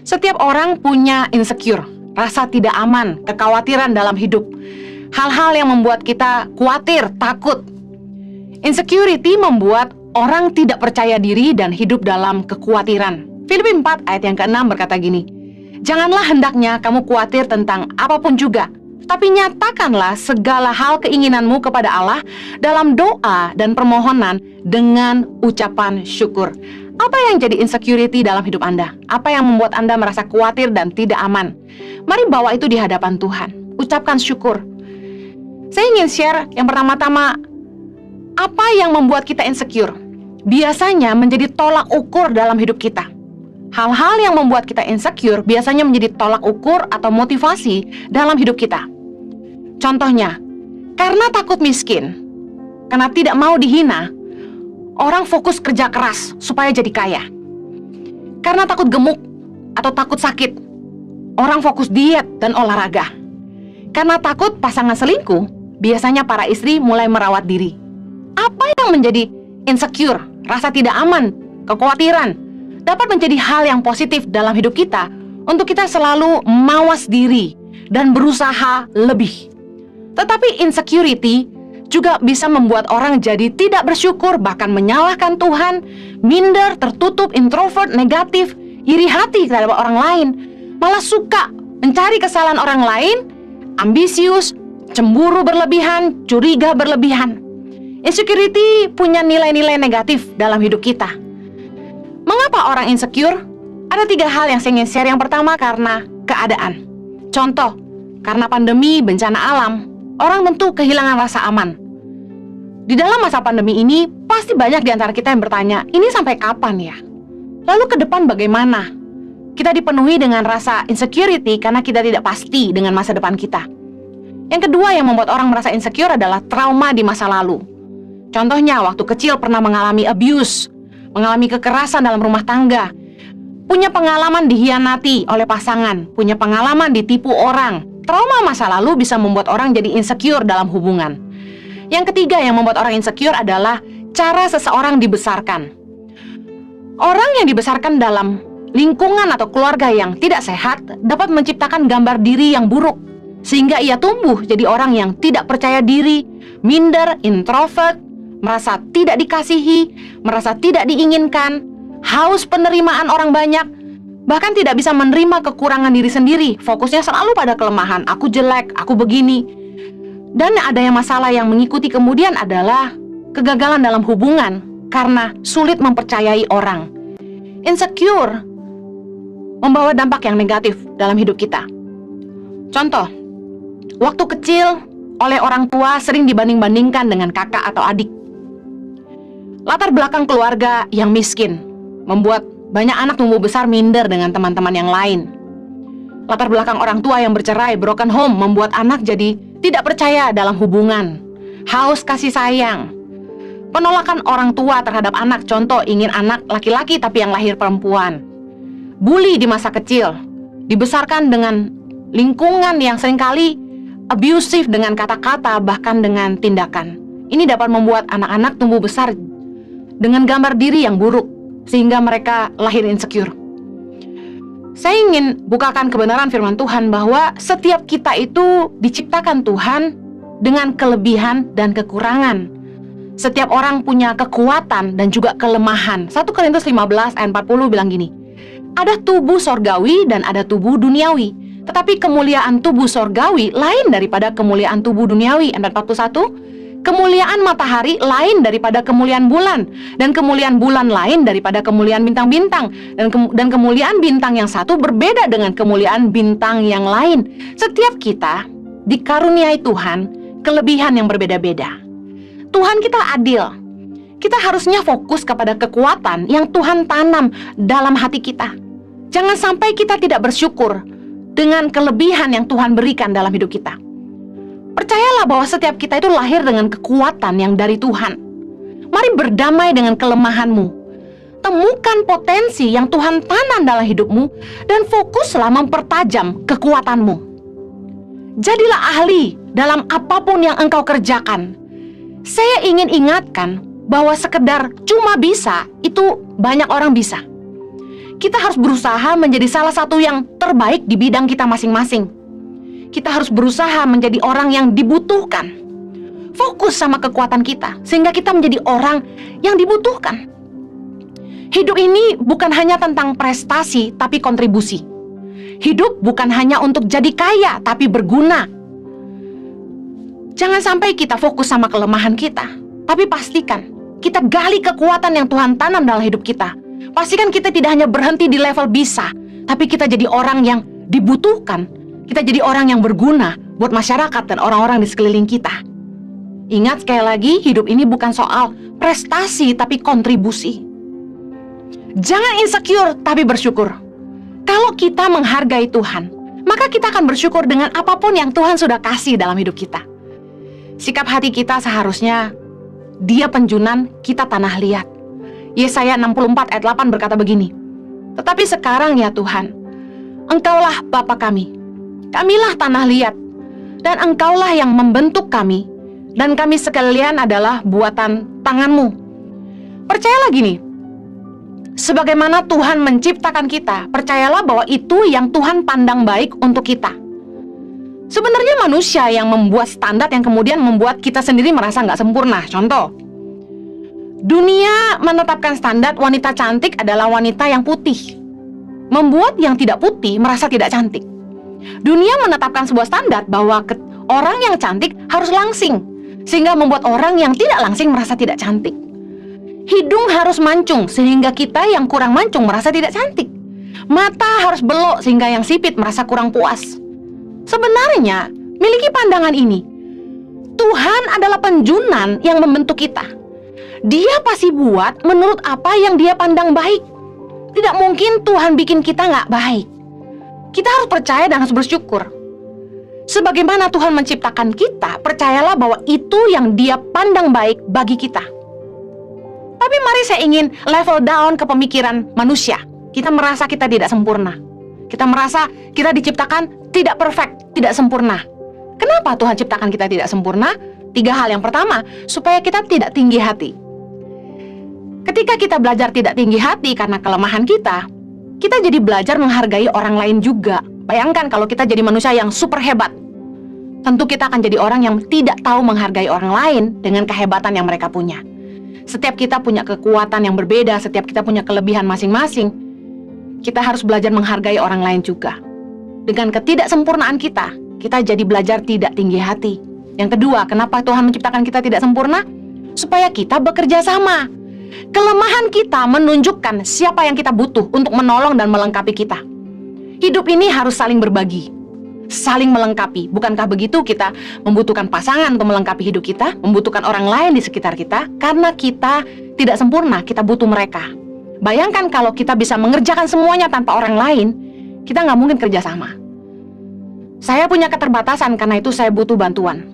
Setiap orang punya insecure, rasa tidak aman, kekhawatiran dalam hidup. Hal-hal yang membuat kita khawatir, takut. Insecurity membuat orang tidak percaya diri dan hidup dalam kekhawatiran. Filipi 4 ayat yang ke-6 berkata gini, "Janganlah hendaknya kamu khawatir tentang apapun juga, tapi nyatakanlah segala hal keinginanmu kepada Allah dalam doa dan permohonan dengan ucapan syukur." Apa yang jadi insecurity dalam hidup Anda? Apa yang membuat Anda merasa khawatir dan tidak aman? Mari bawa itu di hadapan Tuhan. Ucapkan syukur. Saya ingin share yang pertama-tama, apa yang membuat kita insecure? Biasanya menjadi tolak ukur dalam hidup kita. Hal-hal yang membuat kita insecure biasanya menjadi tolak ukur atau motivasi dalam hidup kita. Contohnya, karena takut miskin, karena tidak mau dihina, orang fokus kerja keras supaya jadi kaya. Karena takut gemuk atau takut sakit, orang fokus diet dan olahraga. Karena takut pasangan selingkuh, biasanya para istri mulai merawat diri. Apa yang menjadi insecure, rasa tidak aman, kekhawatiran, dapat menjadi hal yang positif dalam hidup kita untuk kita selalu mawas diri dan berusaha lebih. Tetapi insecurity juga bisa membuat orang jadi tidak bersyukur, bahkan menyalahkan Tuhan, minder, tertutup, introvert, negatif, iri hati terhadap orang lain, malah suka mencari kesalahan orang lain, ambisius, cemburu berlebihan, curiga berlebihan. Insecurity punya nilai-nilai negatif dalam hidup kita. Mengapa orang insecure? Ada 3 hal yang saya ingin share. Yang pertama, karena keadaan. Contoh, karena pandemi, bencana alam, orang tentu kehilangan rasa aman. Di dalam masa pandemi ini, pasti banyak di antara kita yang bertanya, ini sampai kapan ya? Lalu ke depan bagaimana? Kita dipenuhi dengan rasa insecurity karena kita tidak pasti dengan masa depan kita. Yang kedua yang membuat orang merasa insecure adalah trauma di masa lalu. Contohnya, waktu kecil pernah mengalami abuse, mengalami kekerasan dalam rumah tangga, punya pengalaman dihianati oleh pasangan, punya pengalaman ditipu orang. Trauma masa lalu bisa membuat orang jadi insecure dalam hubungan. Yang ketiga yang membuat orang insecure adalah cara seseorang dibesarkan. Orang yang dibesarkan dalam lingkungan atau keluarga yang tidak sehat dapat menciptakan gambar diri yang buruk, sehingga ia tumbuh jadi orang yang tidak percaya diri, minder, introvert, merasa tidak dikasihi, merasa tidak diinginkan, haus penerimaan orang banyak, bahkan tidak bisa menerima kekurangan diri sendiri. Fokusnya selalu pada kelemahan, aku jelek, aku begini. Dan adanya masalah yang mengikuti kemudian adalah kegagalan dalam hubungan karena sulit mempercayai orang. Insecure membawa dampak yang negatif dalam hidup kita. Contoh, waktu kecil oleh orang tua sering dibanding-bandingkan dengan kakak atau adik. Latar belakang keluarga yang miskin membuat banyak anak tumbuh besar minder dengan teman-teman yang lain. Latar belakang orang tua yang bercerai, broken home, membuat anak jadi tidak percaya dalam hubungan, haus kasih sayang. Penolakan orang tua terhadap anak, contoh ingin anak laki-laki tapi yang lahir perempuan. Bully di masa kecil, dibesarkan dengan lingkungan yang seringkali abusive dengan kata-kata bahkan dengan tindakan. Ini dapat membuat anak-anak tumbuh besar dengan gambar diri yang buruk sehingga mereka lahir insecure. Saya ingin bukakan kebenaran firman Tuhan bahwa setiap kita itu diciptakan Tuhan dengan kelebihan dan kekurangan. Setiap orang punya kekuatan dan juga kelemahan. 1 Korintus 15 ayat 40 bilang gini, ada tubuh sorgawi dan ada tubuh duniawi, tetapi kemuliaan tubuh sorgawi lain daripada kemuliaan tubuh duniawi. Ayat 41, kemuliaan matahari lain daripada kemuliaan bulan, dan kemuliaan bulan lain daripada kemuliaan bintang-bintang, dan kemuliaan bintang yang satu berbeda dengan kemuliaan bintang yang lain. Setiap kita dikaruniai Tuhan kelebihan yang berbeda-beda. Tuhan kita adil. Kita harusnya fokus kepada kekuatan yang Tuhan tanam dalam hati kita. Jangan sampai kita tidak bersyukur dengan kelebihan yang Tuhan berikan dalam hidup kita. Percayalah bahwa setiap kita itu lahir dengan kekuatan yang dari Tuhan. Mari berdamai dengan kelemahanmu. Temukan potensi yang Tuhan tanam dalam hidupmu dan fokuslah mempertajam kekuatanmu. Jadilah ahli dalam apapun yang engkau kerjakan. Saya ingin ingatkan bahwa sekedar cuma bisa, itu banyak orang bisa. kita harus berusaha menjadi salah satu yang terbaik di bidang kita masing-masing. Kita harus berusaha menjadi orang yang dibutuhkan. Fokus sama kekuatan kita, sehingga kita menjadi orang yang dibutuhkan. Hidup ini bukan hanya tentang prestasi, tapi kontribusi. Hidup bukan hanya untuk jadi kaya, tapi berguna. Jangan sampai kita fokus sama kelemahan kita, tapi pastikan kita gali kekuatan yang Tuhan tanam dalam hidup kita. Pastikan kita tidak hanya berhenti di level bisa, tapi kita jadi orang yang dibutuhkan. Kita jadi orang yang berguna buat masyarakat dan orang-orang di sekeliling kita. Ingat sekali lagi, hidup ini bukan soal prestasi, tapi kontribusi. Jangan insecure, tapi bersyukur. Kalau kita menghargai Tuhan, maka kita akan bersyukur dengan apapun yang Tuhan sudah kasih dalam hidup kita. Sikap hati kita seharusnya, Dia penjunan, kita tanah liat. Yesaya 64 ayat 8 berkata begini, "Tetapi sekarang ya Tuhan, Engkaulah Bapa kami, kamilah tanah liat, dan Engkaulah yang membentuk kami, dan kami sekalian adalah buatan tangan-Mu." Percayalah gini, sebagaimana Tuhan menciptakan kita, percayalah bahwa itu yang Tuhan pandang baik untuk kita. Sebenarnya manusia yang membuat standar yang kemudian membuat kita sendiri merasa nggak sempurna. Contoh, dunia menetapkan standar wanita cantik adalah wanita yang putih, membuat yang tidak putih merasa tidak cantik. Dunia menetapkan sebuah standar bahwa orang yang cantik harus langsing, sehingga membuat orang yang tidak langsing merasa tidak cantik. Hidung harus mancung, sehingga kita yang kurang mancung merasa tidak cantik. Mata harus belok, sehingga yang sipit merasa kurang puas. Sebenarnya, miliki pandangan ini, Tuhan adalah penjunan yang membentuk kita. Dia pasti buat menurut apa yang Dia pandang baik. Tidak mungkin Tuhan bikin kita nggak baik. Kita harus percaya dan harus bersyukur. Sebagaimana Tuhan menciptakan kita, percayalah bahwa itu yang Dia pandang baik bagi kita. Tapi mari saya ingin level down ke pemikiran manusia. Kita merasa kita tidak sempurna. Kita merasa kita diciptakan tidak perfect, tidak sempurna. Kenapa Tuhan ciptakan kita tidak sempurna? 3 hal. Yang pertama, supaya kita tidak tinggi hati. Ketika kita belajar tidak tinggi hati karena kelemahan kita jadi belajar menghargai orang lain juga. Bayangkan kalau kita jadi manusia yang super hebat. Tentu kita akan jadi orang yang tidak tahu menghargai orang lain dengan kehebatan yang mereka punya. Setiap kita punya kekuatan yang berbeda, setiap kita punya kelebihan masing-masing. Kita harus belajar menghargai orang lain juga. Dengan ketidaksempurnaan kita jadi belajar tidak tinggi hati. Yang kedua, kenapa Tuhan menciptakan kita tidak sempurna? Supaya kita bekerja sama. Kelemahan kita menunjukkan siapa yang kita butuh untuk menolong dan melengkapi kita. Hidup ini harus saling berbagi, saling melengkapi. Bukankah begitu kita membutuhkan pasangan untuk melengkapi hidup kita, membutuhkan orang lain di sekitar kita, karena kita tidak sempurna, kita butuh mereka. Bayangkan kalau kita bisa mengerjakan semuanya tanpa orang lain, kita nggak mungkin kerjasama. Saya punya keterbatasan, karena itu saya butuh bantuan.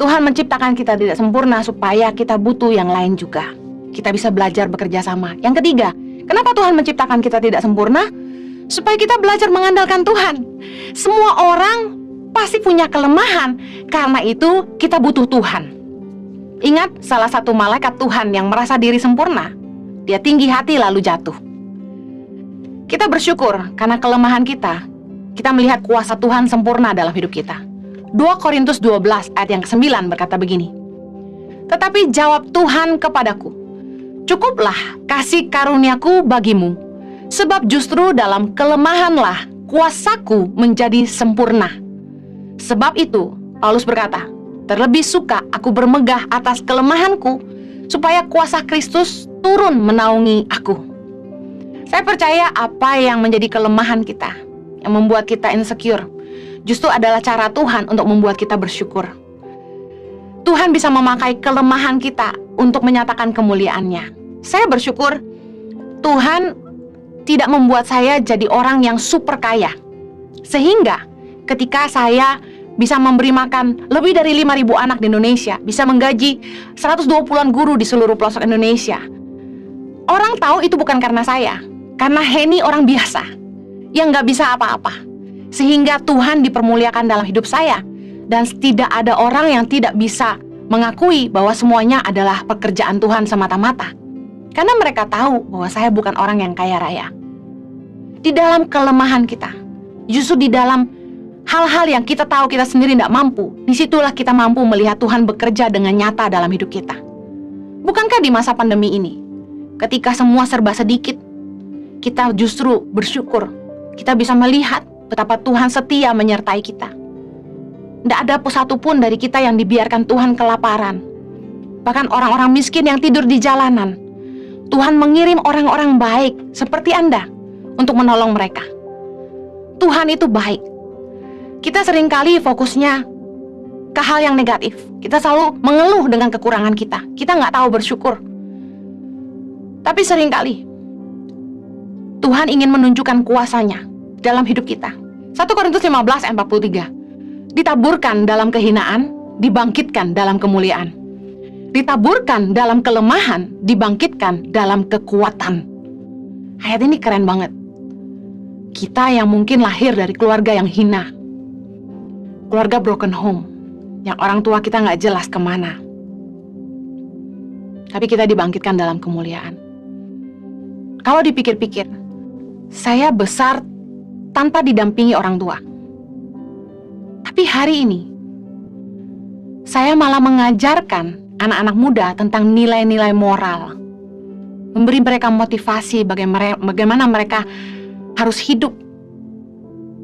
Tuhan menciptakan kita tidak sempurna supaya kita butuh yang lain juga. Kita bisa belajar bekerja sama. Yang ketiga, kenapa Tuhan menciptakan kita tidak sempurna? Supaya kita belajar mengandalkan Tuhan. Semua orang pasti punya kelemahan, karena itu kita butuh Tuhan. Ingat, salah satu malaikat Tuhan yang merasa diri sempurna, dia tinggi hati lalu jatuh. Kita bersyukur karena kelemahan kita melihat kuasa Tuhan sempurna dalam hidup kita. 2 Korintus 12 ayat yang ke-9 berkata begini, "Tetapi jawab Tuhan kepadaku, cukuplah kasih karuniaku bagimu, sebab justru dalam kelemahanlah kuasaku menjadi sempurna." Sebab itu, Paulus berkata, "Terlebih suka aku bermegah atas kelemahanku, supaya kuasa Kristus turun menaungi aku." Saya percaya apa yang menjadi kelemahan kita, yang membuat kita insecure, justru adalah cara Tuhan untuk membuat kita bersyukur. Tuhan bisa memakai kelemahan kita untuk menyatakan kemuliaan-Nya. Saya bersyukur Tuhan tidak membuat saya jadi orang yang super kaya, sehingga ketika saya bisa memberi makan lebih dari 5.000 anak di Indonesia, bisa menggaji 120-an guru di seluruh pelosok Indonesia. Orang tahu itu bukan karena saya, karena Henny orang biasa yang gak bisa apa-apa. Sehingga Tuhan dipermuliakan dalam hidup saya, dan tidak ada orang yang tidak bisa mengakui bahwa semuanya adalah pekerjaan Tuhan semata-mata. Karena mereka tahu bahwa saya bukan orang yang kaya raya. di dalam kelemahan kita, justru di dalam hal-hal yang kita tahu kita sendiri tidak mampu, disitulah kita mampu melihat Tuhan bekerja dengan nyata dalam hidup kita. Bukankah di masa pandemi ini, ketika semua serba sedikit, kita justru bersyukur, kita bisa melihat betapa Tuhan setia menyertai kita. Tidak ada satu pun dari kita yang dibiarkan Tuhan kelaparan. Bahkan orang-orang miskin yang tidur di jalanan, Tuhan mengirim orang-orang baik seperti Anda untuk menolong mereka. Tuhan itu baik. Kita seringkali fokusnya ke hal yang negatif. Kita selalu mengeluh dengan kekurangan kita. Kita nggak tahu bersyukur. Tapi seringkali Tuhan ingin menunjukkan kuasa-Nya dalam hidup kita. 1 Korintus 15 ayat 43. Ditaburkan dalam kehinaan, dibangkitkan dalam kemuliaan. Ditaburkan dalam kelemahan, dibangkitkan dalam kekuatan. Ayat ini keren banget. Kita yang mungkin lahir dari keluarga yang hina, keluarga broken home, yang orang tua kita nggak jelas kemana, tapi kita dibangkitkan dalam kemuliaan. Kalau dipikir-pikir, saya besar tanpa didampingi orang tua. Tapi hari ini, saya malah mengajarkan anak-anak muda tentang nilai-nilai moral. Memberi mereka motivasi bagaimana mereka harus hidup.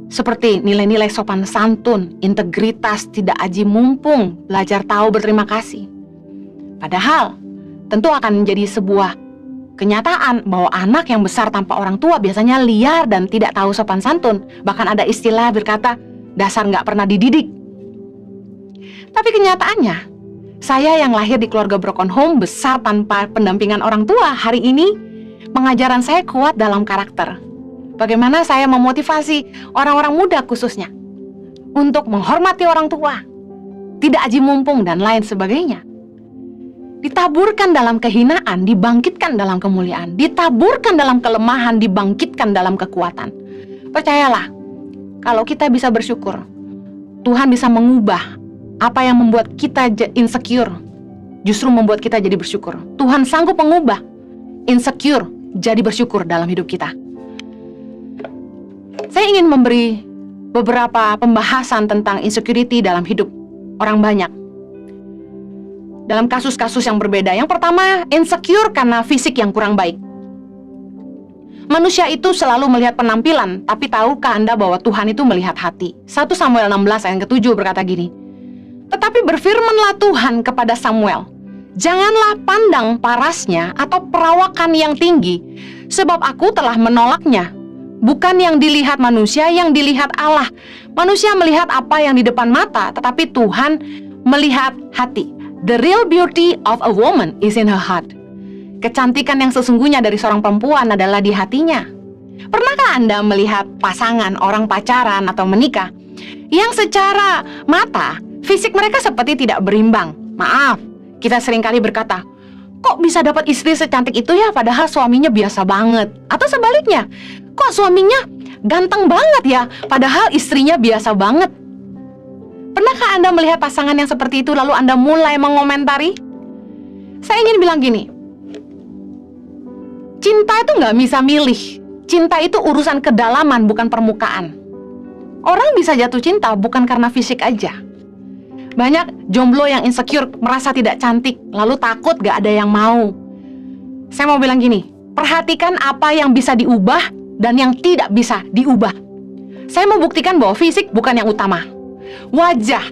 Seperti nilai-nilai sopan santun, integritas, tidak aji mumpung, belajar tahu berterima kasih. Padahal, tentu akan menjadi sebuah kenyataan bahwa anak yang besar tanpa orang tua biasanya liar dan tidak tahu sopan santun. Bahkan ada istilah berkata, dasar nggak pernah dididik. Tapi kenyataannya, saya yang lahir di keluarga broken home, besar tanpa pendampingan orang tua, hari ini pengajaran saya kuat dalam karakter. Bagaimana saya memotivasi orang-orang muda khususnya untuk menghormati orang tua, tidak aji mumpung dan lain sebagainya. Ditaburkan dalam kehinaan, dibangkitkan dalam kemuliaan. Ditaburkan dalam kelemahan, dibangkitkan dalam kekuatan. Percayalah, kalau kita bisa bersyukur, Tuhan bisa mengubah apa yang membuat kita insecure, justru membuat kita jadi bersyukur. Tuhan sanggup mengubah insecure jadi bersyukur dalam hidup kita. Saya ingin memberi beberapa pembahasan tentang insecurity dalam hidup orang banyak, dalam kasus-kasus yang berbeda. Yang pertama, insecure karena fisik yang kurang baik. Manusia itu selalu melihat penampilan, tapi tahukah Anda bahwa Tuhan itu melihat hati? 1 Samuel 16 ayat ke-7 berkata gini, tetapi berfirmanlah Tuhan kepada Samuel, janganlah pandang parasnya atau perawakan yang tinggi, sebab aku telah menolaknya. Bukan yang dilihat manusia, yang dilihat Allah. Manusia melihat apa yang di depan mata, tetapi Tuhan melihat hati. The real beauty of a woman is in her heart. Kecantikan yang sesungguhnya dari seorang perempuan adalah di hatinya. Pernahkah Anda melihat pasangan, orang pacaran atau menikah, yang secara mata, fisik mereka seperti tidak berimbang? Maaf, kita seringkali berkata, kok bisa dapat istri secantik itu ya, padahal suaminya biasa banget. Atau sebaliknya, kok suaminya ganteng banget ya, padahal istrinya biasa banget. Pernahkah Anda melihat pasangan yang seperti itu lalu Anda mulai mengomentari? Saya ingin bilang gini, cinta itu nggak bisa milih. Cinta itu urusan kedalaman, bukan permukaan. Orang bisa jatuh cinta bukan karena fisik aja. Banyak jomblo yang insecure, merasa tidak cantik, lalu takut gak ada yang mau. Saya mau bilang gini, perhatikan apa yang bisa diubah dan yang tidak bisa diubah. Saya mau buktikan bahwa fisik bukan yang utama. Wajah